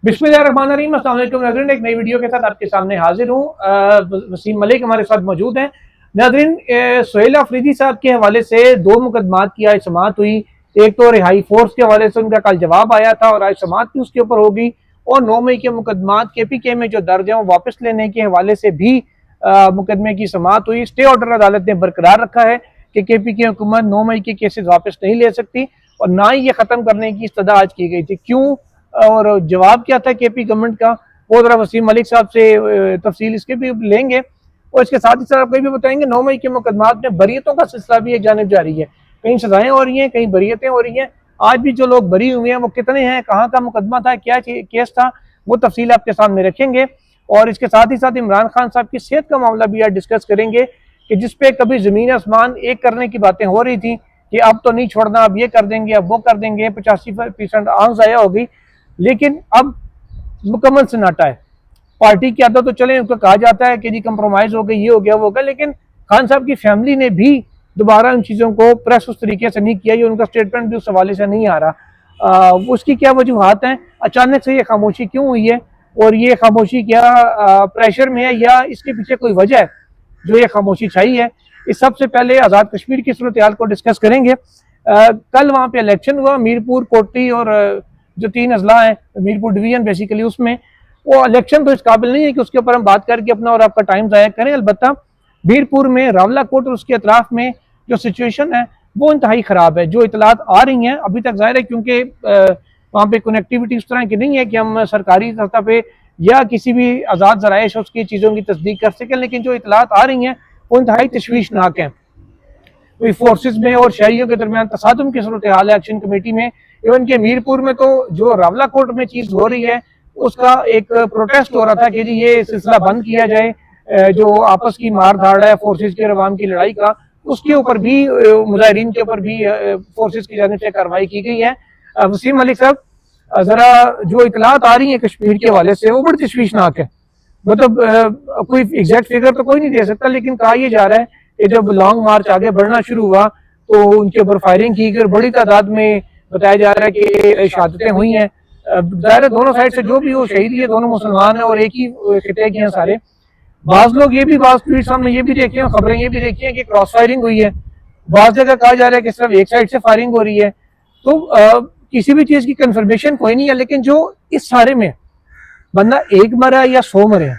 बिस्मिल्लाहिर्रहमानिर्रहीम, अस्सलाम वालेकुम नाज़रीन। एक नई वीडियो के साथ आपके सामने हाजिर हूँ। वसीम मलिक हमारे साथ मौजूद हैं। नाज़रीन, सुहेल अफरीदी साहब के हवाले से दो मुकदमात की आज समाअत हुई। एक तो रिहाई फोर्स के हवाले से उनका कल जवाब आया था और आज समाअत भी उसके ऊपर होगी। और 9 मई के मुकदमात KPK में जो दर्ज है वो वापस लेने के हवाले से भी मुकदमे की समाअत हुई। स्टे ऑर्डर अदालत ने बरकरार रखा है कि KPK हुकूमत 9 मई के केसेस वापस नहीं ले सकती और ना ही ये ख़त्म करने की इस्तदा आज की गई थी। क्यों और जवाब क्या था KP गवर्नमेंट का, वो जरा वसीम मलिक साहब से तफसील इसके भी लेंगे और इसके साथ ही साथ आपको भी बताएंगे 9 मई के मुकदमात में बरीयतों का सिलसिला भी एक जानिब जारी है। कहीं सजाएं हो रही हैं, कहीं बरीयतें हो रही हैं। आज भी जो लोग बरी हुए हैं वो कितने हैं, कहाँ का मुकदमा था, क्या केस था, वो तफसील आपके सामने रखेंगे। और इसके साथ ही साथ इमरान खान साहब की सेहत का मामला भी आज डिस्कस करेंगे कि जिसपे कभी जमीन आसमान एक करने की बातें हो रही थी कि अब तो नहीं छोड़ना, अब ये कर देंगे, अब वो कर देंगे, 85% आंख ज़ाया हो गई, लेकिन अब मुकम्मल सन्नाटा है। पार्टी की आदत तो चले, उनको कहा जाता है कि जी कंप्रोमाइज हो गई, ये हो गया, वो हो गया, लेकिन खान साहब की फैमिली ने भी दोबारा उन चीज़ों को प्रेस उस तरीके से नहीं किया। ये उनका स्टेटमेंट भी उस हवाले से नहीं आ रहा। उसकी क्या वजूहत हैं, अचानक से ये खामोशी क्यों हुई है और ये खामोशी क्या प्रेशर में है या इसके पीछे कोई वजह है जो ये खामोशी छाई है। इस सबसे पहले आज़ाद कश्मीर की सूरत हाल को डिस्कस करेंगे। कल वहाँ पे इलेक्शन हुआ, मीरपुर, कोटी और जो 3 अजला हैं, मीरपुर डिवीजन बेसिकली, उसमें वो इलेक्शन तो इस काबिल नहीं है कि उसके ऊपर हम बात करके अपना और आपका टाइम ज़ाया करें। अलबत्ता मीरपुर में रावला कोट और उसके अतराफ में जो सिचुएशन है वो इंतहाई ख़राब है। जो इतलात आ रही हैं अभी तक, ज़ाहिर है क्योंकि वहाँ पे कनेक्टिविटी उस तरह की नहीं है कि हम सरकारी सतह पे या किसी भी आज़ाद ज़राए से उसकी चीज़ों की तस्दीक कर सकें, लेकिन जो इतलात आ रही हैं वो इंतहाई तशवीशनाक हैं। फोर्सेस में और शहरियों के दरमियान तसादुम की सूरत हाल है एक्शन कमेटी में। इवन के मीरपुर में तो जो रावला कोट में चीज़ हो रही है उसका एक प्रोटेस्ट हो रहा था कि जी ये सिलसिला बंद किया जाए, जो आपस की मार धाड़ है फोर्सेस की और अवाम की लड़ाई का, उसके ऊपर भी मुजाहिरीन के ऊपर भी फोर्सेस की जानिब से कार्रवाई की गई है। वसीम मलिक साहब, जरा जो इतलात आ रही है कश्मीर के हवाले से वो बड़ी तशवीशनाक है। मतलब कोई एग्जैक्ट फिगर तो कोई नहीं दे सकता, लेकिन कहा यह जा रहा है कि जब लॉन्ग मार्च आगे बढ़ना शुरू हुआ तो उनके ऊपर फायरिंग की गई, बड़ी तादाद में बताया जा रहा है कि शहादतें हुई हैं। ज़ाहिर दोनों साइड से जो भी वो शहीद है दोनों मुसलमान हैं और एक ही खिते के हैं सारे। बाज़ लोग ये भी, बाज़ ट्वीट हमने ये भी देखे हैं, खबरें ये भी देखी हैं कि क्रॉस फायरिंग हुई है। बाज़ जगह कहा जा रहा है कि सिर्फ एक साइड से फायरिंग हो रही है। तो किसी भी चीज़ की कंफर्मेशन कोई नहीं है, लेकिन जो इस सारे में बंदा एक मरा या 100 मरे,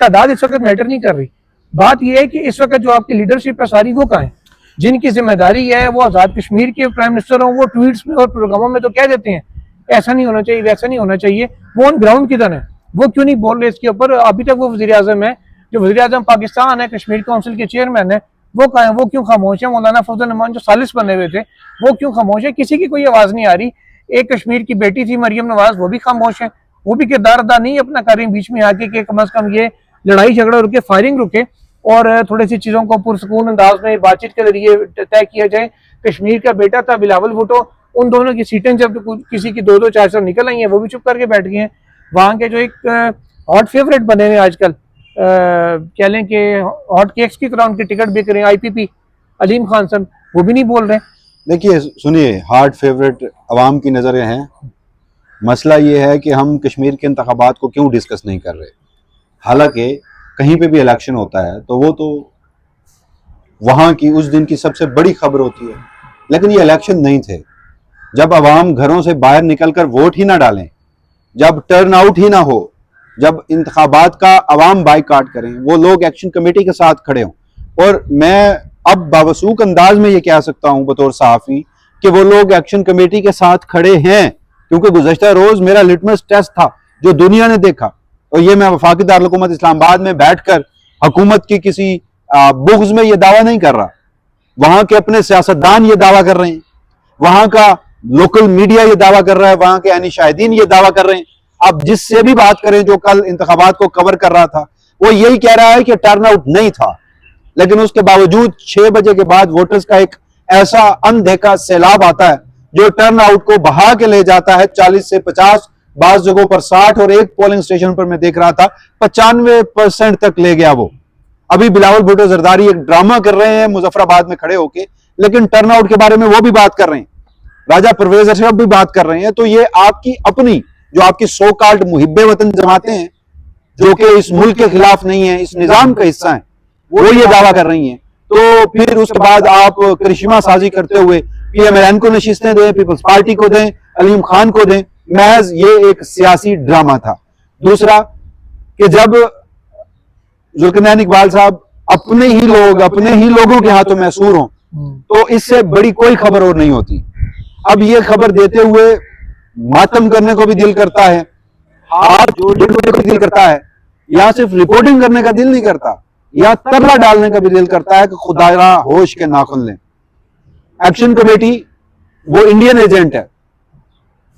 तादाद इस वक्त मैटर नहीं कर रही। बात यह है कि इस वक्त जो आपकी लीडरशिप है सारी, वो कहाँ है, जिनकी जिम्मेदारी है वो आज़ाद कश्मीर के प्राइम मिनिस्टर हों। वो ट्वीट्स में और प्रोग्रामों में तो कह देते हैं ऐसा नहीं होना चाहिए, वैसा नहीं होना चाहिए। वो ऑन ग्राउंड किधर है, वो क्यों नहीं बोल रहे इसके ऊपर। अभी तक वो वज़ीर आज़म है, जो वज़ीर आज़म पाकिस्तान है, कश्मीर काउंसिल के चेयरमैन है, वो कहाँ है, वो क्यों खामोश है। मौलाना फजल रहमान जो सालिस बने हुए थे वो क्यों खामोश है, किसी की कोई आवाज़ नहीं आ रही। एक कश्मीर की बेटी थी मरियम नवाज, वो भी खामोश है, वो भी किरदार अदा नहीं अपना कर रही बीच में आके कि कम अज़ कम ये लड़ाई झगड़ा रुके, फायरिंग रुके और थोड़ी सी चीज़ों को पुरसकून अंदाज में बातचीत के जरिए तय किया जाए। कश्मीर का बेटा था बिलावल भुट्टो, उन दोनों की सीटें जब किसी की 2-2 4 निकल आई हैं वो भी चुप करके बैठ गए हैं। वहाँ के जो एक हॉट फेवरेट बने हुए आजकल, कह लें कि हॉट केक्स की तरह उनके टिकट बिक रहे हैं, IPP अलीम खान साहब, वो भी नहीं बोल रहे। देखिए सुनिए, हार्ट फेवरेट अवाम की नज़रें हैं। मसला ये है कि हम कश्मीर के इंतखाबात को क्यों डिस्कस नहीं कर रहे। हालांकि कहीं पे भी इलेक्शन होता है तो वो तो वहाँ की उस दिन की सबसे बड़ी खबर होती है, लेकिन ये इलेक्शन नहीं थे। जब अवाम घरों से बाहर निकलकर वोट ही ना डालें, जब टर्न आउट ही ना हो, जब इंतखाबात का अवाम बाइकाट करें, वो लोग एक्शन कमेटी के साथ खड़े हों। और मैं अब बावसूख अंदाज में ये कह सकता हूं बतौर सहाफ़ी कि वो लोग एक्शन कमेटी के साथ खड़े हैं, क्योंकि गुज़श्ता रोज मेरा लिटमस टेस्ट था जो दुनिया ने देखा। और ये मैं वफाकी दारुल हुकूमत इस्लामाबाद में बैठकर हुकूमत की किसी बुग़्ज़ में ये दावा नहीं कर रहा, वहां के अपने सियासतदान ये दावा कर रहे हैं, वहां का लोकल मीडिया ये दावा कर रहा है, वहां के यानी शाहिदीन ये दावा कर रहे हैं। आप जिससे भी बात करें जो कल इंतखाबात को कवर कर रहा था, वो यही कह रहा है कि टर्नआउट नहीं था। लेकिन उसके बावजूद 6 बजे के बाद वोटर्स का एक ऐसा अनदेखा सैलाब आता है जो टर्नआउट को बहा के ले जाता है 40 से 50, बाज़ जगहों पर 60 और एक पोलिंग स्टेशन पर मैं देख रहा था 95% तक ले गया वो। अभी बिलावल भुट्टो जरदारी एक ड्रामा कर रहे हैं मुजफ्फराबाद में खड़े होके, लेकिन टर्नआउट के बारे में वो भी बात कर रहे हैं, राजा परवेज अशरफ भी बात कर रहे हैं। तो ये आपकी अपनी जो आपकी सो कॉल्ड मुहिब्बे वतन जमाते हैं, जो कि इस मुल्क के खिलाफ नहीं है, इस निजाम का हिस्सा है, वो ये दावा कर रही हैं। तो फिर उसके बाद आप करिश्मा साजी करते हुए PMLN को नशिस्तें दें, पीपल्स पार्टी को दें, अलीम खान को दें, महज ये एक सियासी ड्रामा था। दूसरा कि जब जुल्करनैन इकबाल साहब अपने ही लोग, अपने ही लोगों के हाथों मैसूर हों, तो इससे बड़ी कोई खबर और नहीं होती। अब ये खबर देते हुए मातम करने को भी दिल करता है, हाथ जोड़ने को भी दिल करता है, या सिर्फ रिपोर्टिंग करने का दिल नहीं करता, या तरला डालने का भी दिल करता है कि खुदारा होश के नाखुन लें। एक्शन कमेटी वो इंडियन एजेंट है।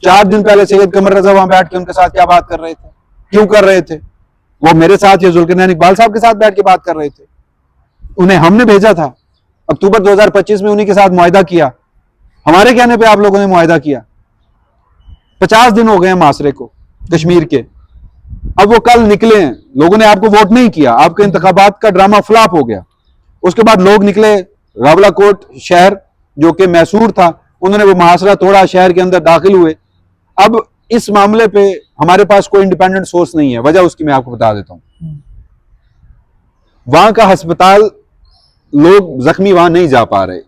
4 दिन पहले सैयद कमर रजा वहां बैठ के उनके साथ क्या बात कर रहे थे, क्यों कर रहे थे? वो मेरे साथ या जुल्करनैन इकबाल साहब के साथ बैठ के बात कर रहे थे। उन्हें हमने भेजा था, अक्टूबर 2025 में उन्हीं के साथ मुआहिदा किया, हमारे कहने पे आप लोगों ने मुआहिदा किया। 50 दिन हो गए हैं मासरे को कश्मीर के। अब वो कल निकले हैं, लोगों ने आपको वोट नहीं किया, आपके इंतखाबात का ड्रामा फ्लॉप हो गया। उसके बाद लोग निकले, रावलाकोट शहर जो कि मैसूर था, उन्होंने वो मुहासरा तोड़ा, शहर के अंदर दाखिल हुए। अब इस मामले पे हमारे पास कोई इंडिपेंडेंट सोर्स नहीं है। वजह उसकी मैं आपको बता देता हूं। वहां का अस्पताल, लोग जख्मी वहां नहीं जा पा रहे।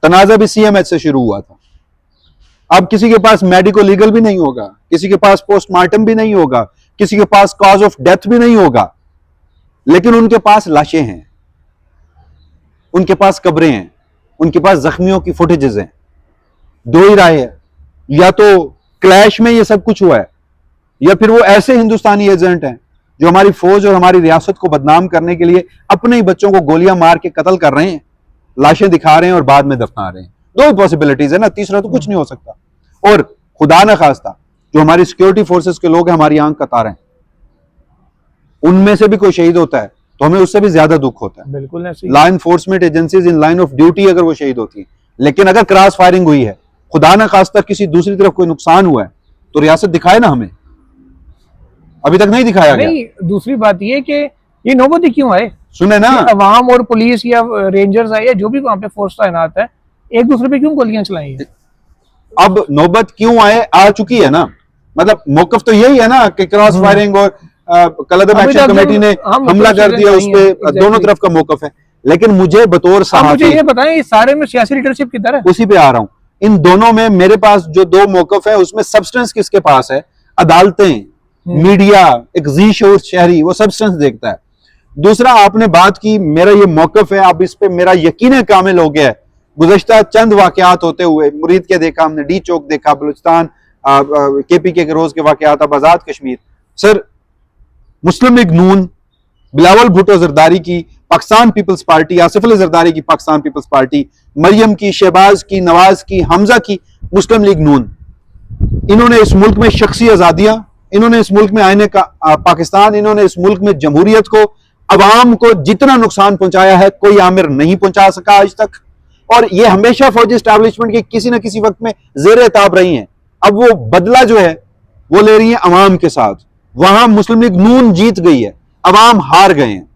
तनाजा भी CMH से शुरू हुआ था। अब किसी के पास मेडिको लीगल भी नहीं होगा, किसी के पास पोस्टमार्टम भी नहीं होगा, किसी के पास कॉज ऑफ डेथ भी नहीं होगा, लेकिन उनके पास लाशें हैं, उनके पास कब्रें हैं, उनके पास जख्मियों की फुटेजेस हैं। दो ही राय है, या तो क्लैश में ये सब कुछ हुआ है, या फिर वो ऐसे हिंदुस्तानी एजेंट हैं जो हमारी फौज और हमारी रियासत को बदनाम करने के लिए अपने ही बच्चों को गोलियां मार के कत्ल कर रहे हैं, लाशें दिखा रहे हैं और बाद में दफना रहे हैं। दो पॉसिबिलिटीज है ना, तीसरा तो कुछ नहीं हो सकता। और खुदा न खास्ता जो हमारी सिक्योरिटी फोर्सेस के लोग हैं, हमारी आंख कतार हैं, उनमें से भी कोई शहीद होता है तो हमें उससे भी ज्यादा दुख होता है। बिल्कुल ऐसे law enforcement agencies in line of duty अगर वो शहीद होती है, लेकिन अगर क्रॉस फायरिंग हुई है, खुदा न खास्ता किसी दूसरी तरफ कोई नुकसान हुआ है, तो रियासत दिखाए ना हमें। अभी तक नहीं दिखाया गया। नहीं, दूसरी बात ये कि ये नौबत ही क्यों आए? सुने ना, अवाम और पुलिस या रेंजर्स आए या जो भी वहां पे फोर्स तैनात है, एक दूसरे पे क्यों गोलियां चलाई है? अब नौबत क्यों आए, आ चुकी है ना। मतलब मौकफ तो यही है ना कि क्रॉस फायरिंग और कलदम एक्शन कमेटी ने हमला कर दिया, उस पे दोनों तरफ का मौकफ है। लेकिन मुझे बतौर सहाफ़ी, मुझे ये बताएं, इस सारे में सियासी लीडरशिप किधर है? उसी पे आ रहा हूं। इन दोनों में मेरे पास जो दो मौकफ है, उसमें सब्सटेंस किसके पास है? अदालतें, मीडिया, एक जी शोर शहरी, वो सब्सटेंस देखता है। दूसरा, आपने बात की, मेरा ये मौकफ है, अब इस पे मेरा यकीन कामिल हो गया है। गुज़श्ता चंद वाकयात होते हुए, मुरीद के देखा हमने, डी चौक देखा, बलूचिस्तान, KPK के रोज के वाकयात, अब आजाद कश्मीर। सर, मुस्लिम लीग नून, बिलावल भुट्टो जरदारी की पाकिस्तान पीपल्स पार्टी, आसिफ अली जरदारी की पाकिस्तान पीपल्स पार्टी, मरियम की, शहबाज की, नवाज की, हमजा की मुस्लिम लीग नून, इन्होंने इस मुल्क में शख्सी आजादियां, इन्होंने इस मुल्क में आने का पाकिस्तान, इन्होंने इस मुल्क में जमहूरियत को, अवाम को जितना नुकसान पहुंचाया है, कोई आमिर नहीं पहुंचा सका आज तक। और ये हमेशा फौजी एस्टैब्लिशमेंट की किसी न किसी वक्त में जेर ताब रही हैं। अब वो बदला जो है वो ले रही है अवाम के साथ। वहां मुस्लिम लीग नून जीत गई है, अवाम हार गए हैं।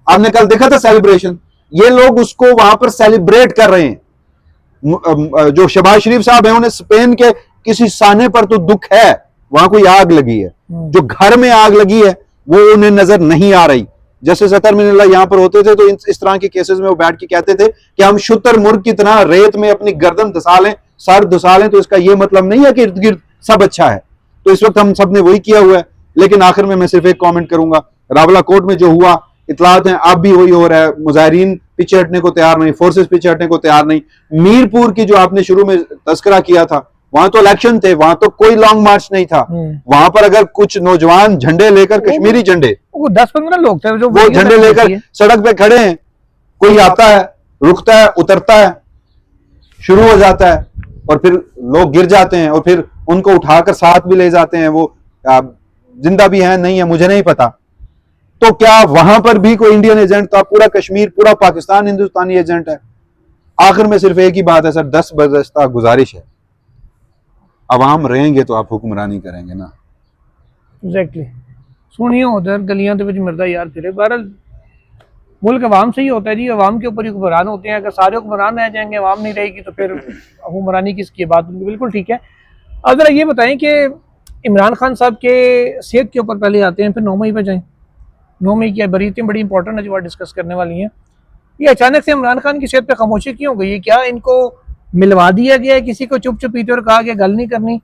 आपने कल देखा था सेलिब्रेशन, ये लोग उसको वहां पर सेलिब्रेट कर रहे हैं। जो शहबाज शरीफ साहब हैं, उन्हें स्पेन के किसी साने पर तो दुख है, वहां कोई आग लगी है, जो घर में आग लगी है वो उन्हें नजर नहीं आ रही। जैसे सतर मिनल्ला यहां पर होते थे तो इस तरह के केसेस में वो बैठ के कहते थे कि हम शुतर मुर्ग की तरह रेत में अपनी गर्दन धसा लें, सर धसा लें, तो इसका यह मतलब नहीं है कि इर्द गिर्द सब अच्छा है। तो इस वक्त हम सब ने वही किया हुआ है। लेकिन आखिर में मैं सिर्फ एक कमेंट करूंगा, रावलाकोट में जो हुआ, इतलात हैं अब भी वही हो रहा है। मुजाहिरीन पीछे हटने को तैयार नहीं, फोर्सेस पीछे हटने को तैयार नहीं। मीरपुर की जो आपने शुरू में तस्करा किया था, वहां तो इलेक्शन थे, वहां तो कोई लॉन्ग मार्च नहीं था। वहां पर अगर कुछ नौजवान झंडे लेकर, कश्मीरी झंडे, 10-15 लोग थे जो वो झंडे लेकर सड़क पे खड़े हैं, कोई आता है, रुकता है, उतरता है, शुरू हो जाता है, और फिर लोग गिर जाते हैं और फिर उनको उठाकर साथ भी ले जाते हैं। वो जिंदा भी है नहीं है मुझे नहीं पता। तो क्या वहां पर भी कोई इंडियन एजेंट था? पूरा कश्मीर, पूरा पाकिस्तान हिंदुस्तानी एजेंट है। आखिर में सिर्फ एक ही बात है सर, 10 बरसता गुजारिश है, अवाम रहेंगे तो आप हुक्मरानी करेंगे ना। एग्जैक्टली। सुनिए उधर गलियां तो मिर्दा यार फिरे। बहरहाल मुल्क अवाम से ही होता है जी, अवाम के ऊपर ही हुक्मरान होते हैं। अगर सारे हुक्मरान रह जाएंगे, अवाम नहीं रहेगी, तो फिर हुक्मरानी किसकी? बात बिल्कुल ठीक है। अब जरा ये बताएं कि इमरान खान साहब के सेहत के ऊपर पहले आते हैं, फिर 9 मई पे जाएं। 9 मई की बरीतें बड़ी इंपॉर्टेंट है जो डिस्कस करने वाली हैं। ये अचानक से इमरान खान की सेहत पे खामोशी क्यों हो गई है? क्या इनको मिलवा दिया गया है किसी को चुप चुपीते और कहा कि गल नहीं करनी,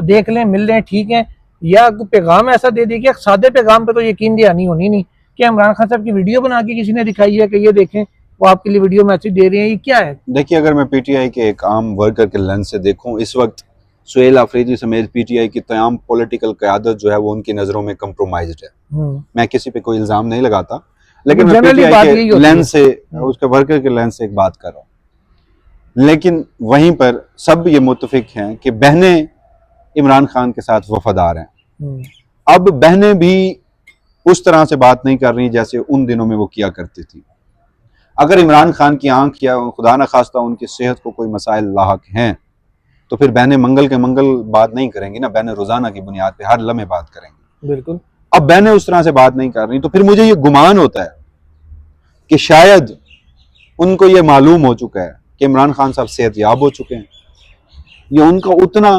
देख लें, मिल लें, ठीक है? या पैगाम ऐसा दे दिया कि सादे पैगाम पे तो यकीन दहानी होनी नहीं। क्या इमरान खान साहब की वीडियो बना के किसी ने दिखाई है कि ये देखें वो आपके लिए वीडियो मैसेज दे रहे हैं? ये क्या है? देखिए, अगर मैं पीटीआई के एक आम वर्कर के लेंस से देखूं, इस वक्त सुहेल अफरीदी समेत पीटीआई की तमाम पॉलिटिकल क़यादत जो है वो उनकी नज़रों में कंप्रोमाइज्ड है। मैं किसी पे कोई इल्ज़ाम नहीं लगाता, लेकिन मैं पीटीआई के लेंस से, उसके वर्कर के लेंस से एक बात कर रहा हूँ। लेकिन वहीं पर सब ये मुत्तफिक हैं कि बहनें इमरान खान के साथ वफादार हैं। अब बहनें भी उस तरह से बात नहीं कर रही जैसे उन दिनों में वो किया करती थी। अगर इमरान खान की आंख या खुदा न खास्ता उनकी सेहत को कोई मसाइल लाहक हैं तो फिर बहनें मंगल के मंगल बात नहीं करेंगी ना, बहनें रोजाना की बुनियाद पे हर लम्हे बात करेंगी। बिल्कुल। अब बहनें उस तरह से बात नहीं कर रही, तो फिर मुझे ये गुमान होता है कि शायद उनको ये मालूम हो चुका है कि इमरान खान साहब सेहतयाब हो चुके हैं। ये उनका उतना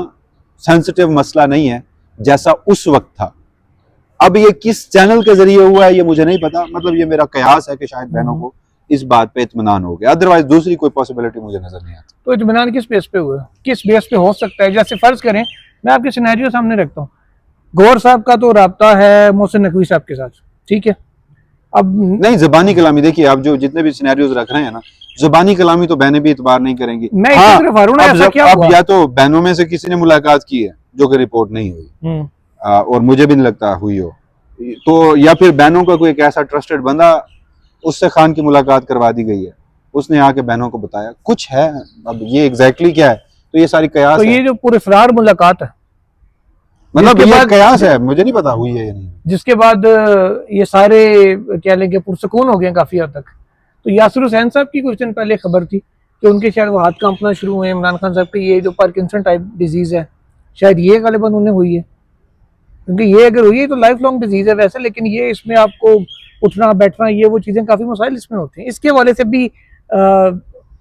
सेंसिटिव मसला नहीं है जैसा उस वक्त था। अब ये किस चैनल के जरिए हुआ है ये मुझे नहीं पता, मतलब ये मेरा कयास है कि शायद बहनों को इस बात पे इत्मीनान हो गया, अदरवाइज दूसरी कोई पॉसिबिलिटी मुझे नजर नहीं आती। तो इत्मीनान किस बेस पे हुआ, किस बेस पे हो सकता है? जैसे फर्ज करें, मैं आपके सिनेरियो सामने रखता हूँ, गौहर साहब का तो राब्ता है मोहसिन नकवी साहब के साथ, ठीक है? अब नहीं, ज़बानी कलामी देखिए, आप जो जितने भी सिनेरियोज रख रहे हैं ना, ज़बानी कलामी तो बहनें भी इतबार नहीं करेंगी। मैं इसी तरफ आ रहा हूं ना, ऐसा क्या हुआ? अब या तो बहनों में से किसी ने मुलाकात की है जो कि रिपोर्ट नहीं हुई, और मुझे भी नहीं लगता हुई हो, तो या फिर बहनों का कोई एक ऐसा ट्रस्टेड बंदा, उससे खान की मुलाकात करवा दी गई है, उसने आके बहनों को बताया कुछ है। अब ये एग्जैक्टली क्या है, तो ये सारी कयास तो है। ये जो पूरे फरार मुलाकात है, मतलब ये कयास है, मुझे नहीं पता हुई है या नहीं। जिसके बाद ये सारे क्या लेंगे पुरसकून हो गए काफी हद तक। तो यासिर हुसैन साहब की कुछ दिन पहले खबर थी कि उनके शायद वो हाथ कांपना शुरू हुए, इमरान खान साहब की ये जो पार्किंसन टाइप डिजीज है, शायद ये गालिबन उन्हें हुई है, क्योंकि ये अगर हुई है तो लाइफ लॉन्ग डिजीज है वैसे, लेकिन ये इसमें आपको उठना बैठना ये वो चीजें काफी मसाइल इसमें होते हैं। इसके हवाले से भी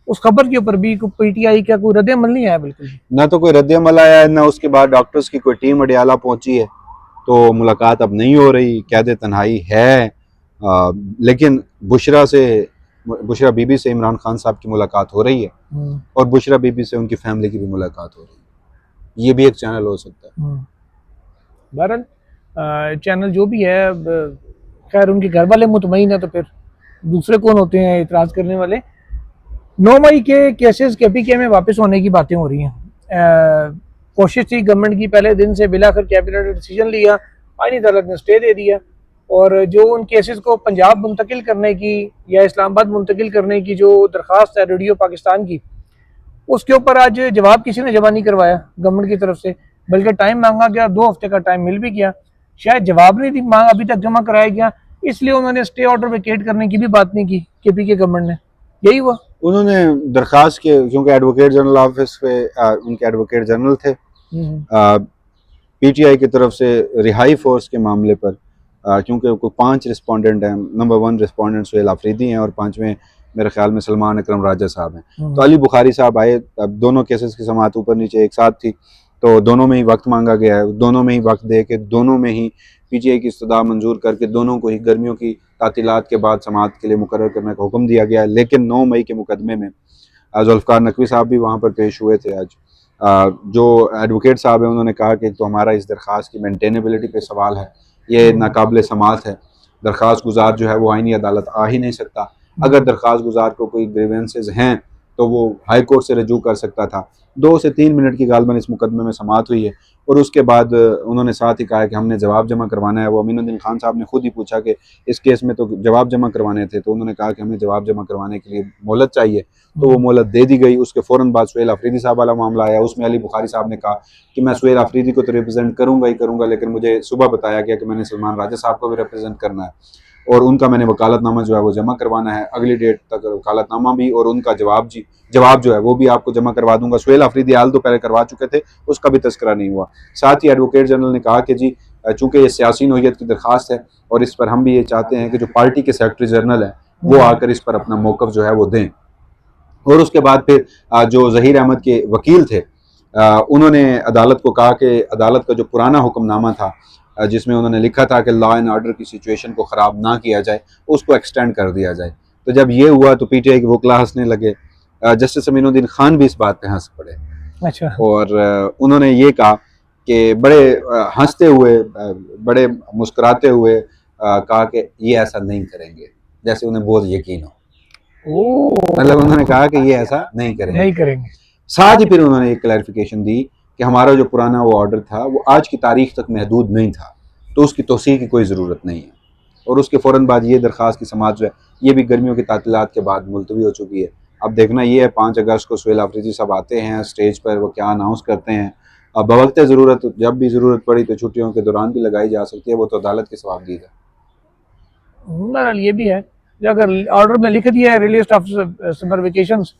उस खबर के ऊपर भी पीटीआई का कोई रद्द अमल नहीं आया, बिल्कुल ना तो कोई रद्द अमल आया है, ना उसके बाद डॉक्टर्स की कोई टीम अडियाला पहुंची है, तो मुलाकात अब नहीं हो रही, कैद तन्हाई है। लेकिन बुशरा बीबी से इमरान खान साहब की मुलाकात हो रही है, और बुशरा बीबी से उनकी फैमिली की भी मुलाकात हो रही है। ये भी एक चैनल हो सकता है। बहरहाल चैनल जो भी है, खैर उनके घर वाले मुतमईन है, तो फिर दूसरे कौन होते हैं इतराज करने वाले? 9 मई के केसेस केपीके में वापस होने की बातें हो रही हैं। कोशिश थी गवर्नमेंट की पहले दिन से, बिलाखिर कैबिनेट ने डिसीजन लिया, आईनी अदालत ने स्टे दे दिया, और जो उन केसेस को पंजाब मुंतकिल करने की या इस्लामाबाद मुंतकिल करने की जो दरख्वास्त है रेडियो पाकिस्तान की, उसके ऊपर आज जवाब किसी ने जमा नहीं करवाया गवर्नमेंट की तरफ से, बल्कि टाइम मांगा गया, 2 हफ्ते का टाइम मिल भी गया, शायद जवाब नहीं मांगा अभी तक जमा कराया गया, इसलिए उन्होंने स्टे ऑर्डर वेकेट करने की भी बात नहीं की केपीके गवर्नमेंट ने। यही हुआ, उन्होंने दरखास्त के, क्योंकि एडवोकेट जनरल ऑफिस पे उनके एडवोकेट जनरल थे, पीटीआई की तरफ से रिहाई फोर्स के मामले पर, क्योंकि कोई 5 रिस्पोंडेंट हैं, नंबर 1 रिस्पोंडेंट सुहेल अफरीदी हैं और 5वें मेरे ख्याल में सलमान अकरम राजा साहब हैं। तो अली बुखारी साहब आए, अब दोनों केसेस की समाअत ऊपर नीचे एक साथ थी, तो दोनों में ही वक्त मांगा गया है, दोनों में ही वक्त दे के दोनों में ही पीटीआई की इस्तदा मंजूर करके दोनों को ही गर्मियों की तातीलात के बाद समाअत के लिए मुकर्रर करने का हुक्म दिया गया है। लेकिन 9 मई के मुकदमे में जुल्फ़िकार नकवी साहब भी वहाँ पर पेश हुए थे। आज जो एडवोकेट साहब हैं उन्होंने कहा कि तो हमारा इस दरख्वास्त की मेंटेनेबिलिटी पे सवाल है, ये नाकाबिल समाअत है, दरख्वास्त गुजार जो है वो आईनी अदालत आ ही नहीं सकता। अगर दरख्वास्त गुजार को कोई ग्रीवेंसेस हैं तो वो हाई कोर्ट से रजू कर सकता था। 2 से 3 मिनट की गालबन इस मुकदमे में समाअत हुई है, और उसके बाद उन्होंने साथ ही कहा कि हमने जवाब जमा करवाना है। वो अमीनुद्दीन खान साहब ने खुद ही पूछा कि इस केस में तो जवाब जमा करवाने थे, तो उन्होंने कहा कि हमें जवाब जमा करवाने के लिए मोहलत चाहिए, तो वो मोहलत दे दी गई। उसके फ़ौरन बाद सुहेल अफरीदी साहब वाला मामला आया, उसमें अली बुखारी साहब ने कहा कि मैं सुहेल अफरीदी को तो रिप्रेजेंट करूँगा ही करूँगा, लेकिन मुझे सुबह बताया गया कि मैंने सलमान राजा साहब को भी रिप्रेजेंट करना है, और उनका मैंने वकालतनामा जो है वो जमा करवाना है, अगली डेट तक वकालतनामा भी, और उनका जवाब जो है वो भी आपको जमा करवा दूंगा। सुहेल अफरीदी हाल तो पहले करवा चुके थे, उसका भी तस्करा नहीं हुआ। साथ ही एडवोकेट जनरल ने कहा कि जी चूंकि ये सियासी नोयत की दरख्वास्त है, और इस पर हम भी ये चाहते हैं कि जो पार्टी के सेक्रेटरी जनरल है वो आकर इस पर अपना मौक़िफ़ जो है वो दें। और उसके बाद फिर जो ज़हीर अहमद के वकील थे उन्होंने अदालत को कहा कि अदालत का जो पुराना हुक्मनामा था जिसमें उन्होंने लिखा था कि लॉ एंड ऑर्डर की सिचुएशन को ख़राब ना किया जाए, उसको एक्सटेंड कर दिया जाए। तो जब ये हुआ तो पीटीआई के वकला हंसने लगे। जस्टिस अमीनुद्दीन खान भी इस बात पे हंस पड़े। अच्छा। और उन्होंने ये कहा कि बड़े हंसते हुए, बड़े मुस्कुराते हुए कहा कि ये ऐसा नहीं करेंगे, जैसे उन्हें बहुत यकीन हो। मतलब उन्होंने कहा कि ये ऐसा नहीं करेंगे। साथ ही फिर उन्होंने एक क्लैरिफिकेशन दी कि हमारा जो पुराना वो ऑर्डर था वो आज की तारीख तक महदूद नहीं था, तो उसकी तोसीह की कोई ज़रूरत नहीं है। और उसके फ़ौरन बाद ये दरख्वास्त की समाअत जो है ये भी गर्मियों की तातीलात के बाद मुलतवी हो चुकी है। अब देखना ये है 5 अगस्त को सुहेल आफरीदी साहब आते हैं स्टेज पर, वो क्या अनाउंस करते हैं। अब बवक्त ज़रूरत, जब भी ज़रूरत पड़ी तो छुट्टियों के दौरान भी लगाई जा सकती है, वो तो अदालत की सवाबदीद है। बहरहाल ये भी है, अगर ऑर्डर में लिख दिया है रिलीज ऑफ समर वेकेशंस,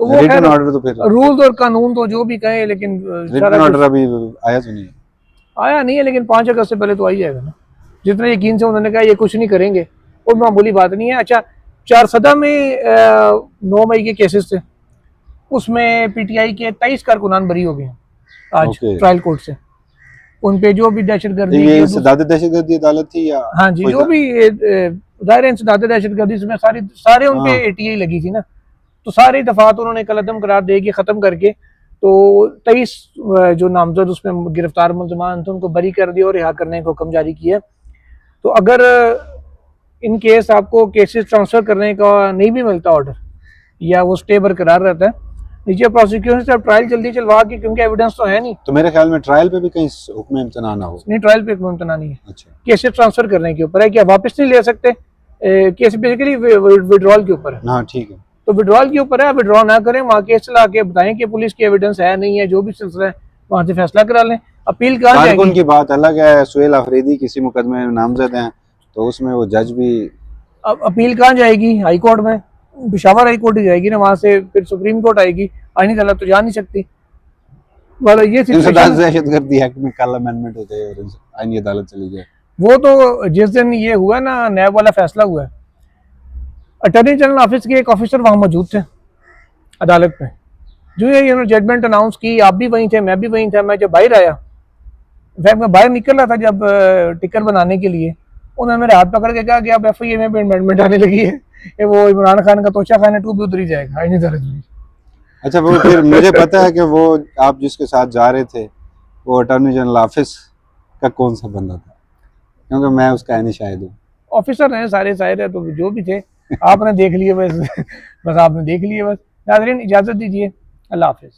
तो वो रिटन ऑर्डर तो फिर रूल्स और कानून तो जो भी कहे, लेकिन रिटन ऑर्डर अभी आया तो नहीं आया नहीं है, लेकिन 5 अगस्त से पहले तो आ ही जाएगा ना। जितने यकीन से उन्होंने कहा ये कुछ नहीं करेंगे, वो मामूली बात नहीं है। अच्छा, चारसदा में 9 मई के केसेस थे, उसमें पीटीआई के 23 कारकुनान बरी हो गए हैं आज ट्रायल कोर्ट से। उन पे जो भी दहशतगर्दी, ये सदादत दहशतगर्दी अदालत थी या हाँ जी, जो भी दायरे इंसदाद दहशतगर्दी, इसमें सारे उन पे एटीआई लगी थी ना, तो सारे दफात उन्होंने कलअदम करार दे के ख़त्म करके तो 23 जो नामजद उसमें गिरफ्तार मुल्ज़मान थे उनको बरी कर दिया और रिहा करने का हुक्म जारी किया। तो अगर इन केस आपको केसेस ट्रांसफ़र करने का नहीं भी मिलता ऑर्डर, या वो स्टे बरकरार रहता है, नीचे प्रोसिक्यूशन से ट्रायल जल्दी चलवा के, क्योंकि एविडेंस तो है नहीं, तो मेरे ख्याल में ट्रायल पे भी कहीं हुक्म इम्तना ना हो। नहीं, ट्रायल पे इम्तना नहीं है। अच्छा, केसेस ट्रांसफ़र करने के ऊपर है, क्या वापस नहीं ले सकते, केस बेसिकली विड्रॉल के ऊपर है। हाँ ठीक है, तो विड्रॉल के ऊपर है, विड्रॉ ना करें, वहाँ केस चला के बताएं कि पुलिस की एविडेंस है नहीं है, जो भी सिलसिला है वहाँ से फैसला करा लें। अपील कहाँ जाएगी? उनकी बात अलग है, सुहेल आफरीदी किसी मुकदमे में नामजद हैं तो उसमें वो जज भी, अब अपील कहाँ जाएगी? हाई कोर्ट में, पेशावर हाई कोर्ट ही जाएगी ना, वहाँ से फिर सुप्रीम कोर्ट आएगी, आईनी अदालत तो जा नहीं सकती। वाला ये दहशतगर्दी एक्ट में कल अमेंडमेंट होते हैं और आईनी अदालत चली जाए। वो तो जिस दिन ये हुआ ना, नैब वाला फैसला हुआ, अटॉर्नी जनरल ऑफिस के एक ऑफिसर वहाँ मौजूद थे अदालत में। जो ये इन्होंने जजमेंट अनाउंस की, आप भी वहीं थे, मैं भी वहीं था। मैं जब बाहर आया, मैं बाहर निकल रहा था जब टिकर बनाने के लिए, उन्होंने मेरे हाथ पकड़ के कहा कि आप एफआईए में अमेंडमेंट आने लगी है, ये वो इमरान खान का तोशा खाना 2 भी उधर ही जाएगा, आईनी अदालत में। अच्छा, वो फिर मुझे पता है कि वो आप जिसके साथ जा रहे थे वो अटॉर्नी जनरल ऑफिस का कौन सा बंदा था, क्योंकि मैं उसका आईनी शाहिद हूँ। ऑफिसर हैं सारे साहिर है, तो जो भी थे आपने देख लिए बस, बस आपने देख लिए बस। नाज़रीन, इजाज़त दीजिए, अल्लाह हाफिज़।